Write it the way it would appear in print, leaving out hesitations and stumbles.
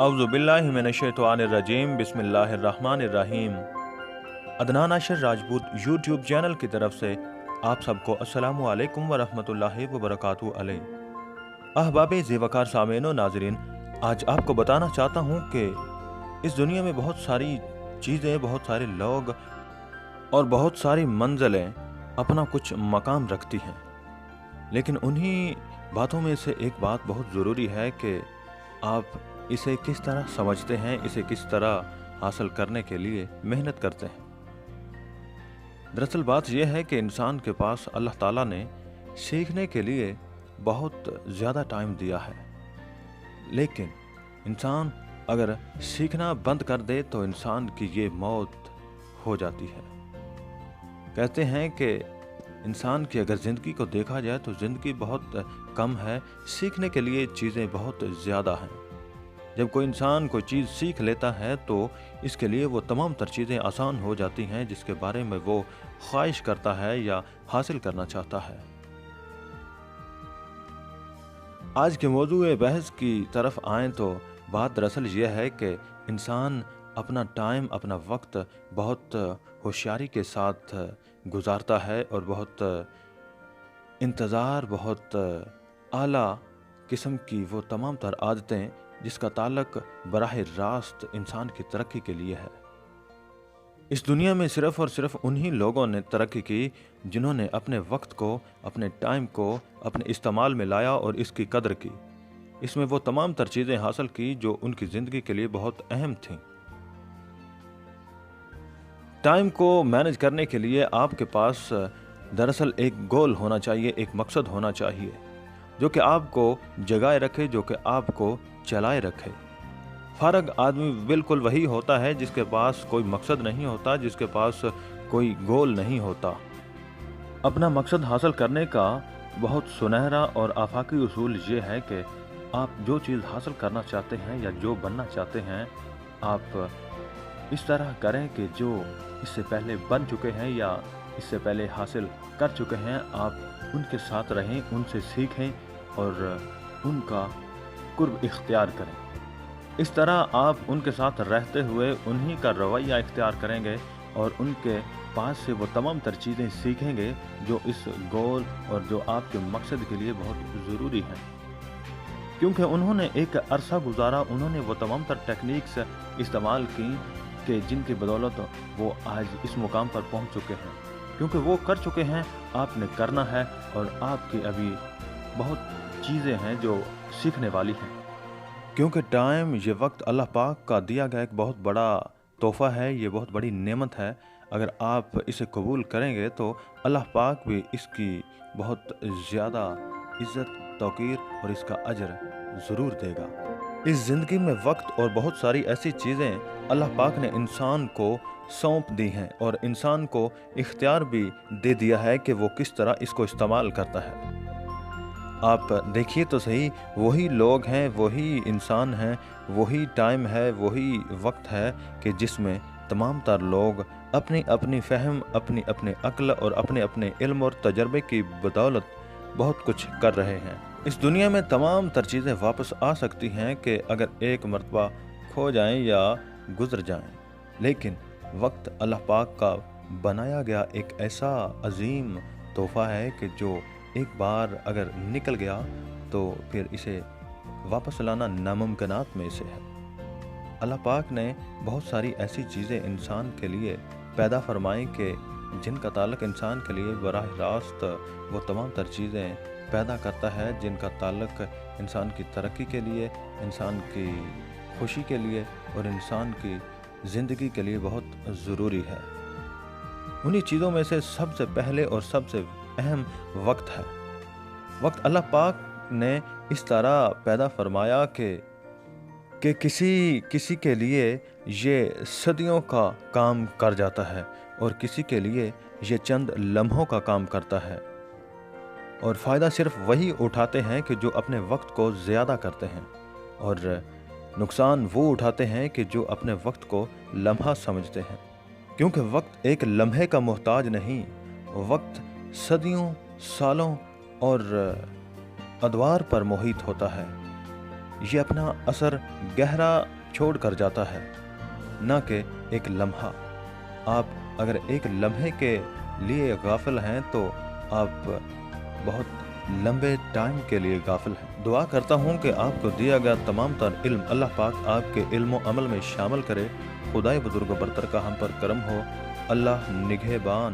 औज़ु बिल्लाहि मिनश्शैतानिर्रजीम बिस्मिल्लाहिर्रहमानिर्रहीम। अदनान अशर Rajput YouTube channel की तरफ से आप सबको अस्सलामु अलैकुम व रहमतुल्लाहि व बरकातुहू अलैह। अहबाब ज़ेवकार सामीन व नाज़रीन, आज आपको बताना चाहता हूँ कि इस दुनिया में बहुत सारी चीज़ें, बहुत सारे लोग और बहुत सारी मंजिलें अपना कुछ मकाम रखती हैं, लेकिन उन्हीं बातों में से एक बात बहुत ज़रूरी है कि आप इसे किस तरह समझते हैं, इसे किस तरह हासिल करने के लिए मेहनत करते हैं। दरअसल बात यह है कि इंसान के पास अल्लाह ताला ने सीखने के लिए बहुत ज़्यादा टाइम दिया है, लेकिन इंसान अगर सीखना बंद कर दे तो इंसान की ये मौत हो जाती है। कहते हैं कि इंसान की अगर ज़िंदगी को देखा जाए तो ज़िंदगी बहुत कम है, सीखने के लिए चीज़ें बहुत ज़्यादा हैं। जब कोई इंसान कोई चीज़ सीख लेता है तो इसके लिए वो तमाम तर चीज़ें आसान हो जाती हैं जिसके बारे में वो ख्वाहिश करता है या हासिल करना चाहता है। आज के मौजूए बहस की तरफ आएँ तो बात दरअसल ये है कि इंसान अपना टाइम, अपना वक्त बहुत होशियारी के साथ गुजारता है और बहुत इंतज़ार, बहुत आला किस्म की वो तमाम तर आदतें जिसका ताल्लुक बराह रास्त इंसान की तरक्की के लिए है। इस दुनिया में सिर्फ़ और सिर्फ उन्हीं लोगों ने तरक्की की जिन्होंने अपने वक्त को, अपने टाइम को अपने इस्तेमाल में लाया और इसकी कदर की। इसमें वो तमाम तर चीज़ें हासिल की जो उनकी ज़िंदगी के लिए बहुत अहम थीं। टाइम को मैनेज करने के लिए आपके पास दरअसल एक गोल होना चाहिए, एक मकसद होना चाहिए जो कि आपको जगाए रखे, जो कि आपको चलाए रखे। फारग आदमी बिल्कुल वही होता है जिसके पास कोई मकसद नहीं होता, जिसके पास कोई गोल नहीं होता। अपना मकसद हासिल करने का बहुत सुनहरा और आफाकी उसूल ये है कि आप जो चीज़ हासिल करना चाहते हैं या जो बनना चाहते हैं, आप इस तरह करें कि जो इससे पहले बन चुके हैं या इससे पहले हासिल कर चुके हैं, आप उनके साथ रहें, उनसे सीखें और उनका कुर्ब इख्तियार करें। इस तरह आप उनके साथ रहते हुए उन्हीं का रवैया इख्तियार करेंगे और उनके पास से वो तमाम तर चीज़ें सीखेंगे जो इस गोल और जो आपके मकसद के लिए बहुत ज़रूरी हैं। क्योंकि उन्होंने एक अरसा गुजारा, उन्होंने वो तमाम तर टेक्निक्स इस्तेमाल की कि जिनकी बदौलत वो आज इस मुकाम पर पहुंच चुके हैं। क्योंकि वो कर चुके हैं, आपने करना है और आपकी अभी बहुत चीज़ें हैं जो सीखने वाली हैं। क्योंकि टाइम, ये वक्त अल्लाह पाक का दिया गया एक बहुत बड़ा तोहफ़ा है, ये बहुत बड़ी नेमत है। अगर आप इसे कबूल करेंगे तो अल्लाह पाक भी इसकी बहुत ज़्यादा इज़्ज़त, तौक़ीर और इसका अजर ज़रूर देगा। इस ज़िंदगी में वक्त और बहुत सारी ऐसी चीज़ें अल्लाह पाक ने इंसान को सौंप दी हैं और इंसान को इख्तियार भी दे दिया है कि वो किस तरह इसको इस्तेमाल करता है। आप देखिए तो सही, वही लोग हैं, वही इंसान हैं, वही टाइम है, वही वक्त है कि जिसमें तमाम तर लोग अपनी अपनी फ़हम, अपनी अपनी अक्ल और अपने अपने इल्म और तजर्बे की बदौलत बहुत कुछ कर रहे हैं। इस दुनिया में तमाम तर चीज़ें वापस आ सकती हैं कि अगर एक मरतबा खो जाएं या गुज़र जाएं, लेकिन वक्त अल्लाह पाक का बनाया गया एक ऐसा अजीम तोहफ़ा है कि जो एक बार अगर निकल गया तो फिर इसे वापस लाना नामुमकिनात में से है। अल्लाह पाक ने बहुत सारी ऐसी चीज़ें इंसान के लिए पैदा फरमाई कि जिनका ताल्लुक़ इंसान के लिए बराह रास्त वो तमाम तर चीज़ें पैदा करता है जिनका ताल्लुक़ इंसान की तरक्की के लिए, इंसान की खुशी के लिए और इंसान की ज़िंदगी के लिए बहुत ज़रूरी है। उन्हीं चीज़ों में से सबसे पहले और सबसे अहम वक्त है। वक्त अल्लाह पाक ने इस तरह पैदा फरमाया कि किसी के लिए ये सदियों का काम कर जाता है और किसी के लिए ये चंद लम्हों का काम करता है। और फ़ायदा सिर्फ वही उठाते हैं कि जो अपने वक्त को ज़्यादा करते हैं, और नुकसान वो उठाते हैं कि जो अपने वक्त को लम्हा समझते हैं। क्योंकि वक्त एक लम्हे का मोहताज नहीं, वक्त सदियों, सालों और अदवार पर मोहित होता है। یہ اپنا اثر گہرا چھوڑ کر جاتا ہے، نہ کہ ایک لمحہ۔ آپ اگر ایک لمحے کے لیے غافل ہیں تو آپ بہت لمبے ٹائم کے لیے غافل ہیں۔ دعا کرتا ہوں کہ آپ کو دیا گیا تمام تر علم اللہ پاک آپ کے علم و عمل میں شامل کرے۔ خدائے بزرگ و برتر کا ہم پر کرم ہو۔ اللہ نگہبان۔